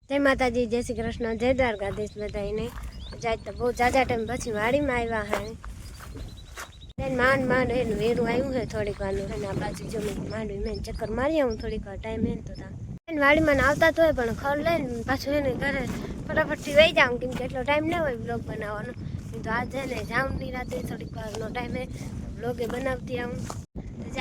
જય માતાજી, જય શ્રી કૃષ્ણ, જય દ્વારકાધીશ બધાને। જાય તો બહુ જાજા ટાઈમ પછી વાડીમાં આવ્યા હે। માંડ એનું વેરું આવ્યું છે થોડીક વારનું હે ને આ બાજુ જો માંડવી મેં ચક્કર મારી આવું થોડીક વાર ટાઈમ હે તો વાડીમાં આવતા તો હોય પણ ખર લઈને પાછું એને ઘરે ફટાફટથી વહી જાઉં કેમ કે એટલો ટાઈમ ના હોય બ્લોગ બનાવવાનો। તો આજે ને જાઉં ની રાતે થોડીક વારનો ટાઈમ હે બ્લોગે બનાવતી આવું।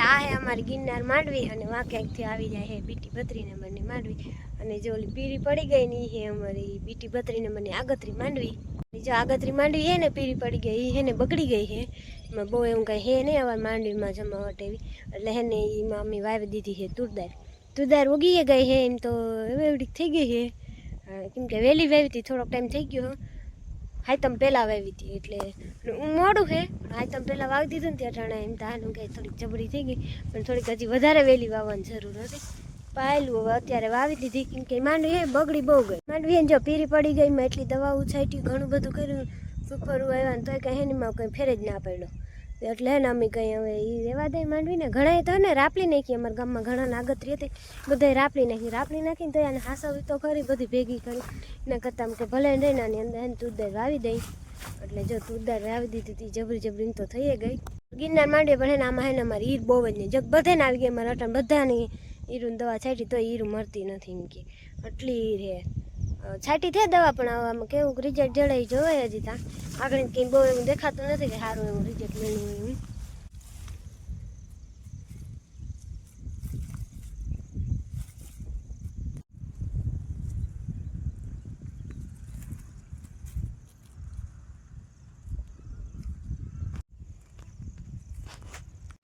આ હે અમારી ગિરનાર માંડવી અને વાંક્યાંકથી આવી જાય હે બીટી 32 નંબરની માંડવી અને જો ઓલી પીરી પડી ગઈ ને હે અમારી બીટી 32 નંબરની આગતરી માંડવી। जो આગતરી માંડવી है ने पीरी पड़ी गई है ने बगड़ी गई है मैं बो एवं कहीं है नहीं हमारी मांडवी में जमावट एवं એટલે है ने मम्मी वावी दीधी है तुरदार उगी गई है एम तो एवड़ी थी गई है केम के वेली वावी थी थोड़ो टाइम थी गयो हाईतम पहला वावी थी એટલે મોડું है हाईतम पहला वावी दीधું ને ત્યારે એમ તાનું કે થોડીક જબડી થઈ ગઈ પણ થોડીક હજી વધારે વેલી વાવવાની જરૂર હતી। પાયલું હવે અત્યારે વાવી દીધી કેમ કે માંડવી હે બગડી બહુ ગઈ માંડવી જો પીરી પડી ગઈ મેં એટલી દવાઓ છાંટી ઘણું બધું કર્યું સુખરું આવ્યા ને તોય કંઈ હેનીમાં કંઈ ફેર જ ના પડ્યો એટલે હે ને અમે કંઈ હવે એ રહેવા દે માંડવીને ઘણાએ તો ને રાપલી નાખી અમારા ગામમાં ઘણા નાગતરી હતી બધાએ રાપલી નાખીને તો એને હાસવી તો ખરી બધી ભેગી કરી એના કરતાં કે ભલે રહીને આની અંદર એને તુરદાર વાવી દઈ એટલે જો તુરદાર વાવી દીધી હતી જબરી તો થઈ ગઈ ગિરનાર માંડવી પણ હે ને આમાં હે ને અમારી ઈર બહુ જ ને જગ બધાને આવી ગઈ અમારા અટાણ બધાની ઈરું દવા છાંટી તો ઈરું મરતી નથી એમ કે આટલી ઈર હે છાંટી થયા દવા પણ આવામાં કેવું રિઝલ્ટ જડાઈ જોવે હજી ત્યાં આગળ કંઈ બહુ એવું દેખાતું નથી કે સારું એવું રિઝલ્ટ મળ્યું એવું।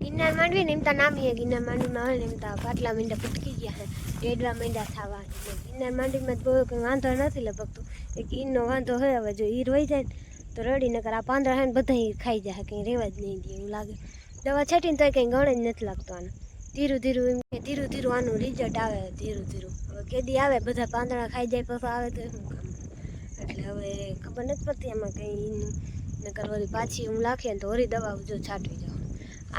गिरनार मांडवी ने एमता नाम है गिरनार मांडवी में हल एमता पाटला मींडा फटकी गया है रेडवा मींडा थावा गिरनार मांडवी में कोई कोई वांधो नहीं लगभग तो एक ईरनो वांधो है हवे जो ईर होई जाए तो रड़ी नकर आ પાંદડા है બધા ईर खाई जाए कहीं रेवा ज नहीं दे એવું લાગે દવા છાંટીને તો કંઈ ગણે જ નથી લાગતો આને ધીરું આનું રિઝલ્ટ આવે ધીરું હવે કેદી આવે બધા પાંદડા ખાઈ જાય પછી આવે તો શું કામ એટલે હવે ખબર નથી પડતી આમાં કંઈ નકર વળી પાછી હું લાખીએ તો વળી દવા જો છાંટવી જાઉં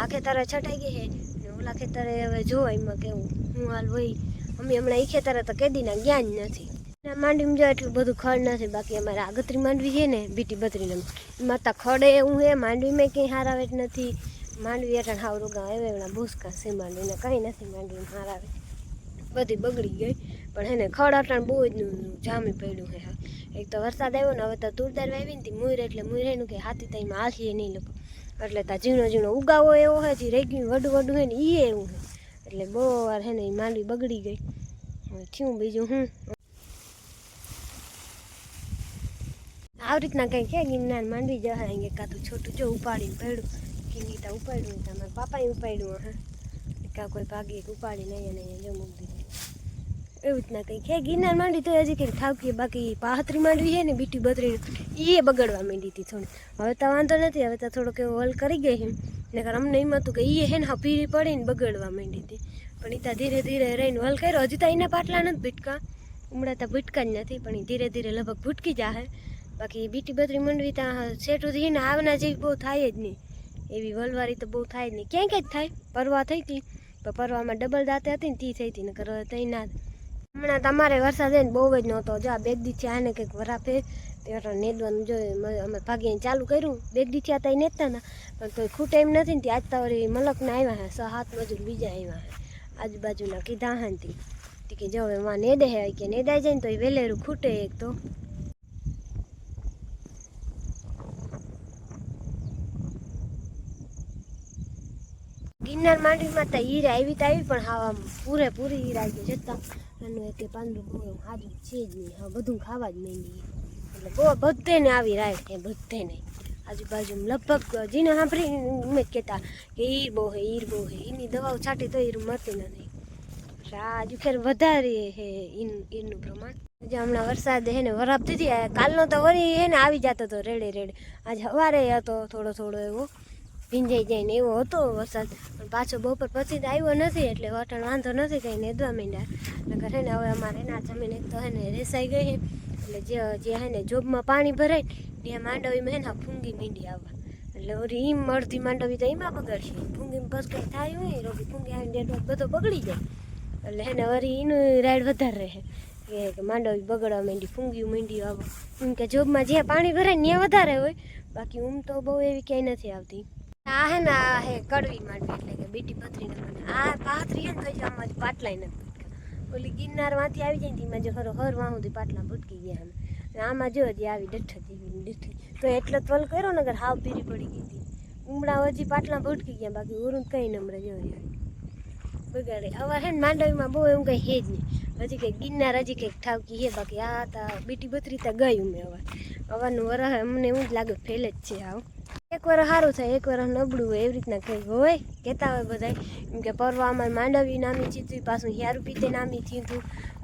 આ ખેતરે છટાઈ ગઈ છે ને ઓલા ખેતરે હવે જો એમાં કેવું હું હાલ હોય અમે હમણાં એ ખેતરે તો કેદીના જ્ઞાન નથી માંડવીમાં જો એટલું બધું ખડ નથી બાકી અમારે આગતરી માંડવી છે ને બીટી 32 એમાં તો ખડે એવું છે માંડવીમાં કંઈ હારાવે જ નથી માંડવી અટાણ હાવ રોગા એવડા ભૂસકા છે માંડવીને કંઈ નથી માંડવીમાં હારાવે બધી બગડી ગઈ પણ એને ખડ અટાણ બહુ જ જામી પડ્યું છે એક તો વરસાદ આવ્યો ને હવે તો તુરદાર વાવી ને મુઈર એટલે મુઈર એનું કે હાથી તઈમાં હાથીએ નહીં લોકો એટલે તા ઝીણો ઉગાવો એવો હોય જે રહી ગયું વડું હે ને એ એવું છે એટલે બહુ વાર હે ને માંડવી બગડી ગઈ થયું બીજું હું આવી રીતના કંઈ કે ગિરનાર માંડવી જહાય કાં તો છોટું જો ઉપાડીને પડ્યું કે નીતા ઉપાડ્યું તમારા પાપાએ ઉપાડ્યું હા કાં કોઈ ભાગી ઉપાડીને અહીંયા જો મૂકી દીધું એવી રીતના કંઈ કે ગિરનાર માંડવી તો હજી કંઈક ઠાવકીએ બાકી 35 માંડવી છે ને બીટી 32 એ બગડવા માંડી હતી થોડી હવે તો વાંધો નથી હવે તો થોડોક એવો હલ કરી ગઈ છે નકર અમને એમ હતું કે એ હે ને પીરી પડીને બગડવા માંડી હતી પણ એ તો ધીરે રહીને હલ કર્યો હજી તો એના પાટલા નથી ભૂટકા હમણાં તો ભૂટકા જ નથી પણ એ ધીરે લગભગ ભૂટકી જાહે બાકી બીટી 32 માંડવી ત્યાં સેટું થઈને આવના જેવી બહુ થાય જ નહીં એવી વલવારી તો બહુ થાય જ નહીં ક્યાંય જ થાય પરવા થઈ હતી પણ પરવામાં ડબલ દાંતે હતી ને તી થઈ હતી નકર તઈ ના હમણાં તમારે વરસાદ ને બહુ જ નહોતો જો આ બેગ દીથી આને કંઈક વરાપે ત્યારે નેદવાનું જોઈએ અમે ભાગીને ચાલુ કર્યું બેગ દીથી આ તઈ નેતા ના પણ કોઈ ખૂટે એમ નથી ને આજ તો વળી મલકના આવ્યા હે 6-7 મજૂર બીજા આવ્યા હે આજુબાજુના કીધા હાંતી કે જો હવે માં નેદે હે કે નેદાઈ જાય ને તો એ વેલેરું ખૂટે એક તો ગિરનાર માંડવીમાં તો ઈર આવી પણ હા પૂરેપૂરી ઈર આવી ગઈ જતા એનું એક પાંદડું બહુ હાજર છે જ નહીં હા બધું ખાવા જ માંડી એટલે બહુ બધે ને આવી રાય એ બધે નહીં આજુબાજુમાં લગભગ જીને સાંભળી મેં જ કહેતા કે ઈર બહુ હે એની દવાઓ છાંટી તો ઈર મરતી નથી એટલે આ હજુ ખેર વધારે હે ઈરનું પ્રમાણ જે હમણાં વરસાદ હે ને વરાપ દીધી કાલનો તો વળી હે ને આવી જતો હતો રેડે આજ સવારે હતો થોડો એવો ભીંજાઈ જાય ને એવો હતો વરસાદ પણ પાછો બપોર પછી તો આવ્યો નથી એટલે વટાણ વાંધો નથી કંઈ નેદવા માંડ્યા નકર હે ને હવે અમારે એના જમીન એક તો હે ને રેસાઈ ગઈ છે એટલે જે હે ને જોબમાં પાણી ભરાય ને એ માંડવીમાં હે ને ફૂંગી મીંડી આવવા એટલે ઓરી ઈમ મળતી માંડવી તો એમાં બગડશે ફૂંગીમાં બસ કંઈ થાય હોય રોગી ફૂંગી આવીને બધો બગડી જાય એટલે હે ને વળી એનું રાઈડ વધારે રહે કે માંડવી બગડવા માંડી, ફૂંગ્યું માંડ્યું આવો. એમ કે જોબમાં જ્યાં પાણી ભરાય ને ત્યાં વધારે હોય, બાકી તો બહુ એવી ક્યાંય નથી આવતી. આ હે ને આ હે કડવી માંડવી, એટલે કે બીટી પથરીને મને આ પાથરી હે ને તો આમાં પાટલાય નથી ભૂટકા. ઓલી ગિરનારમાંથી આવી જાય ને એમાં જો હર વાં સુધી પાટલા ભૂટકી ગયા અમે. આમાં જો હજી આવી ડઠ જેવી ડઠી તો એટલો તોલ કર્યો ને અગર હાવ પીરી પડી ગઈ હતી. ઉમડા હજી પાટલા ભૂટકી ગયા, બાકી ઓરું કઈ નમરે જો બગાડે. હવે હે ને માંડવીમાં બહુ એવું કંઈ હે જ નહીં. હજી કંઈક ગિરનાર હજી કંઈક ઠાવકી હે, બાકી આ તા બીટી બત્રી તા ગયું મેં હવાનું વરહ અમને એવું જ લાગે ફેલ જ છે. આવું એક વાર સારું થાય, એક વાર નબળું હોય, એવી રીતના કંઈક હોય કહેતા હોય બધા. એમ કે પરવા અમારે માંડવી નામી ચીતું પાછું યારું પીતે નામી થયું હતું,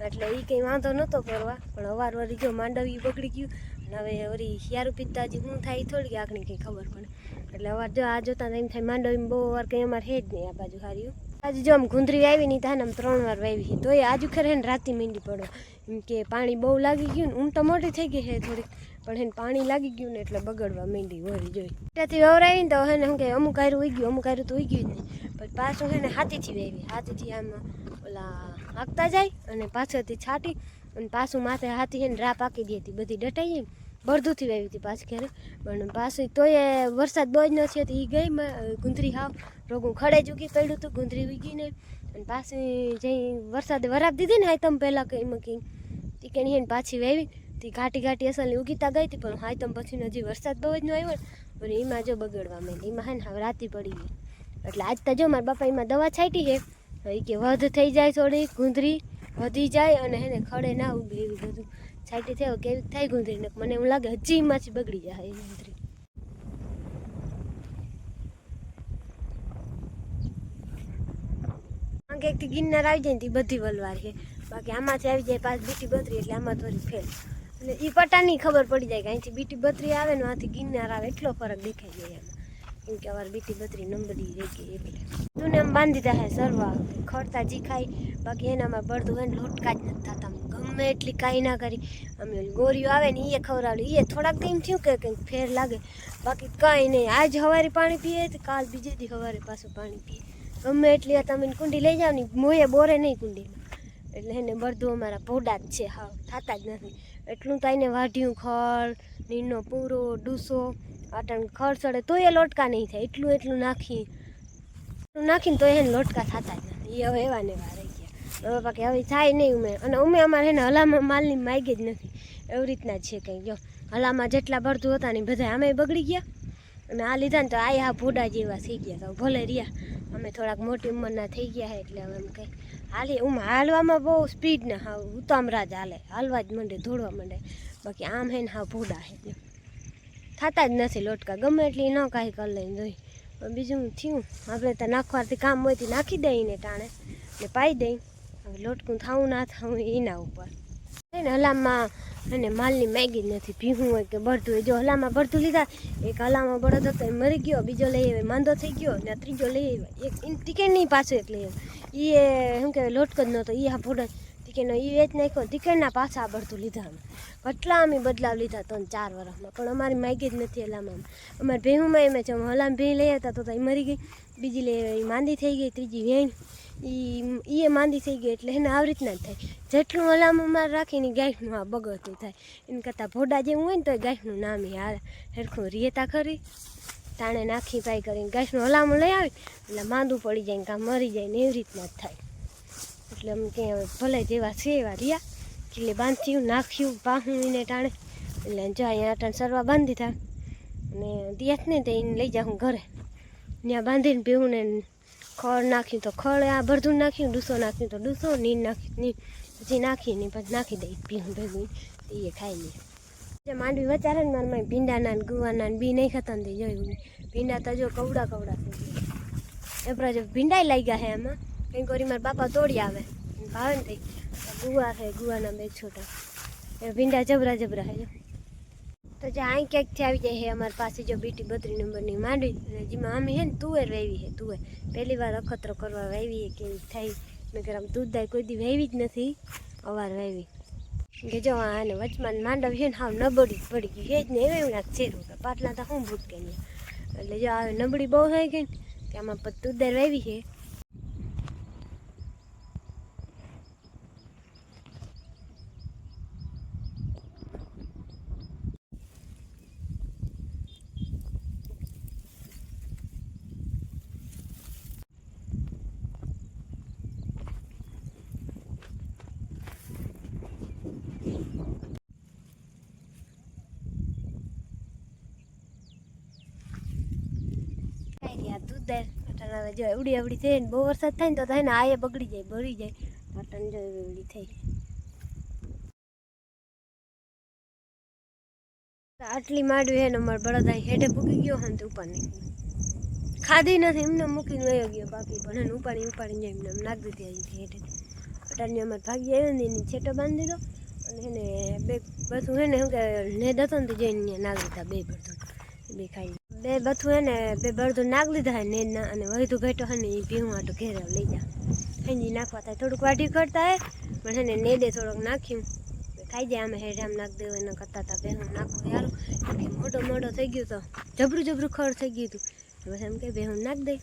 એટલે એ કંઈ વાંધો નહોતો કરવા. પણ અવાર વળી જો માંડવી બગડી ગયું અને હવે વળી યારું પીતા હજી શું થાય થોડી આખણી કંઈ ખબર પડે. એટલે અવાર જો આ જોતા એમ થાય માંડવીમાં બહુ વાર કંઈ અમારે હે જ નહીં. આ બાજુ હાર્યું આજે જો આમ ગુંદરી આવી નહીં થાય ને આમ 3 વાર વાવી છે, તો એ આજુ ખરે ને રાતી મીંડી પડો. એમ કે પાણી બહુ લાગી ગયું ને, તો મોટી થઈ ગઈ છે થોડીક, પણ એને પાણી લાગી ગયું ને એટલે બગડવા માંડી હોય જોઈ. ત્યાંથી વવરાવી ને તો હે ને શું કે અમુક આયરું ઉઈ ગયું, અમુક આયરું તો ઉઈ ગયું જ નહીં. પછી પાછું હે ને હાથીથી વાવી, હાથીથી આમ ઓલા હાંકતા જાય અને પાછળથી છાંટી અને પાછું માથે હાથી હે ને રા પાકી દઈ હતી, બધી ડટાઈ જાય બળદુથી વાવી હતી પાછી ઘરે. પણ પાછું તોય વરસાદ બહુ જ નથી હતી, એ ગઈ ગુંદરી હાવ રોગું ખડે જ ઉગી પડ્યું હતું, ગુંદરી ઉગી ને. અને પાછી જઈ વરસાદે વરાપ દીધી ને હાયતમ પહેલાં કંઈમાં કંઈ તી કે નહીં પાછી વાવી તી ઘાટી ઘાટી અસલ ઉગીતા ગઈ હતી. પણ હાયતમ પછી હજી વરસાદ બહુ જ ન આવ્યો ને, અને એમાં જો બગડવા માંડી. એમાં હે ને હવે રાતી પડી ગઈ. એટલે આજ તો જો મારા બાપા એમાં દવા છાંટી છે, એ કે વધ થઈ જાય થોડી ગુંદરી વધી જાય અને હે ને ખડે ના ઉગે એવી બધું છાંટી થયો કેવી થાય ગુંદરી ને. મને એવું લાગે હજી એમાંથી બગડી જાય એ ગુંદરી. એકથી ગિરનાર આવી જાય ને તે બધી વલવાર છે, બાકી આમાંથી આવી જાય પાછ બીટી બત્રી, એટલે આમાં થોડી ફેલ. એટલે એ પટાની ખબર પડી જાય કે અહીંથી બીટી બત્રી આવે ને આથી ગિરનાર આવે, એટલો ફરક દેખાઈ જાય એમાં. કેમ કે અમારે બીટી બત્રી નંબરી રહી ગઈ એટલે તું ને એમ બાંધી દીધા હે સરવા ખડતા જી ખાઈ. બાકી એનામાં બળદું હોય ને લોટકા જ નથી થતા, ગમે એટલી કાંઈ ના કરી. અમે ગોરીઓ આવે ને એ ખવડાવડી, એ થોડાક ટાઈમ થયું કે કંઈક ફેર લાગે, બાકી કાંઈ નહીં. આજ સવારે પાણી પીએ તો કાલ બીજે દી સવારે પાછું પાણી પીએ. ગમે એટલી તમે કુંડી લઈ જાઓ ને મોયે બોરે નહીં કુંડીમાં. એટલે એને બળદું અમારા ભોડા જ છે, હાવ થતા જ નથી. એટલું તો એને વાઢ્યું ખડ નીનો પૂરો ડૂસો આટણ ખડ ચડે તો એ લોટકા નહીં થાય, એટલું નાખીને તો એને લોટકા થતા જ નથી. એ હવે એવા ને એવા રહી ગયા. હવે બાકી હવે થાય નહીં ઉમે. અને અમે અમારે એને હલામાં માલની માગે જ નથી, એવી રીતના જ છે કંઈ. જો હલામાં જેટલા બળદું હતા ને બધા આમે બગડી ગયા, અને આ લીધા ને તો આ ભોડા જેવા થઈ ગયા. તો ભલે રહ્યા, અમે થોડાક મોટી ઉંમરના થઈ ગયા છે એટલે હવે એમ કંઈ હાલી હાલવામાં બહુ સ્પીડ ને હાવ ઉતામરા જ હાલે, હાલવા જ માંડે દોડવા માંડે. બાકી આમ હે ને હાવ ભોડા છે, થતા જ નથી લોટકા. ગમે એટલી ન કાંઈ કરી લઈને જોઈ. બીજું થયું આપણે તો નાખવાથી કામ હોય તો નાખી દઈને ટાણે ને પાઈ દઈ. હવે લોટકું થાવું ના થવું એના ઉપર ને. હલામાં અને માલની માગી જ નથી, ભીહું હોય કે બળદું હોય. જો હલામાં બળદું લીધા, એક હલામાં બળદ હતો એ મરી ગયો, બીજો લઈ આવે માંદો થઈ ગયો, ને ત્રીજો લઈ આવ્યા. એક ટીકેટ નહીં પાછું એક લઈ આવ્યો, એ શું કહેવાય લોટકો જ નહોતો, એ હા ભોડા ટીકેટનો એ વેચ નાખ્યો. ટીકેટના પાછા આ બળદું લીધા અમે. કેટલા અમે બદલાવ લીધા 3-4 વર્ષમાં, પણ અમારી માગી જ નથી હલામાં. અમારે ભેહુંમાં એમ છે, હલામાં ભેહ લઈ આવતા તો એ મરી ગઈ, બીજી લઈ આવી માંદી થઈ ગઈ, ત્રીજી વેણ એ માંદી થઈ ગઈ. એટલે એને આવી રીતના જ થાય. જેટલું હલામાં મારે રાખીને ગાયનું આ બગડતું થાય. એને કરતાં ભોડા જેવું હોય ને તો ગાયનું નામ હાલ હેરખું રીએતા ખરી તાણે નાખી પાઈ કરીને ગાયનું હલામું લઈ આવી એટલે માંદું પડી જાય ને કાં મરી જાય ને એવી રીતના જ થાય. એટલે અમે ક્યાંય ભલે જેવા છે એવા રહ્યા, એટલે બાંધ્યું નાખ્યું પાહું એને ટાણે. એટલે જો અહીંયા ટાણે સરવા બાંધી દીધા અને દિયાત નહીં તો એને લઈ જાઉં ઘરે. ત્યાં બાંધીને પીવું ને ખડ નાખ્યું તો ખડ, આ ભરધું નાખ્યું, ડૂસો નાખ્યું તો ડૂસો, નીન નાખ્યું નીન, પછી નાખીને પછી નાખી દઈ પીવું ભેગું એ ખાઈ લઈએ. જે માંડવી વચારે ને મારા ભીંડાના ને ગુવાના ને બી નહીં ખાતા ને જોયું ભીંડા તો જો કવડા એપરા જો ભીંડાઈ લાગ્યા છે એમાં. કંઈ કરી મારા બાપા તોડી આવે ભાવે ને થઈ ગુવા છે, ગુવાના 2 છોટા એ ભીંડા જબરા છે જો. તો જે અહીં ક્યાંકથી આવી જાય છે અમારી પાસે જો બીટી 32 નંબરની માંડવી. અને જેમાં અમે છે ને તુવેર વાવી છે, તુવેર પહેલી વાર અખતરો કરવા વાવી કે થાય. મેં કે દૂધ દાય કોઈ દી વાવી જ નથી, અવાર વાવી કે જો આને વચમાં માંડવી છે ને હાવ નબળી પડી ગઈ છે જ ને એવું નાખ ચેરું પાટલા તો શું ભૂટકે નહીં. એટલે જો આ નબળી બહુ થઈ ગઈ કે આમાં પછી દૂધ વાવી છે. ઉતાર અટાણ હવે જો એવડી એવડી થઈ ને બહુ વરસાદ થાય ને તો થાય ને આયે બગડી જાય ભરી જાય અટાણ જો એવડી થઈ આટલી માંડવી હે ને અમારે બળદ અહીં હેઠે પૂકી ગયો હે ને ઉપર નીકળી ખાધી નથી એમને મૂકીને વયો ગયો બાકી પણ એને ઉપાડીને એમને નાખી દીધી હેઠે અટાણની અમારે ભાગી આવ્યો ને એની છેટો બાંધી દીધો અને એને બે બધું હે ને શું કે નેદ હતો ને તો જઈને નાખી દીધા બે બળદો બે ખાઈ બે બધું હે ને બે બળદો નાખી લીધા હે નેદના અને વધુ ઘેટો હે ને એ ભીવું આટો ઘેરે લઈ જા એની નાખવા થાય થોડુંક વાઢી કરતા હે પણ હે ને નેદે થોડુંક નાખ્યું ખાઈ જાય અમે હેઠે આમ નાખી દેવું એના કરતા હતા ભેહું નાખવું યાર મોટો થઈ ગયું તો જબરું ખડ થઈ ગયું હતું બસ એમ કે ભેહું નાખી દઈ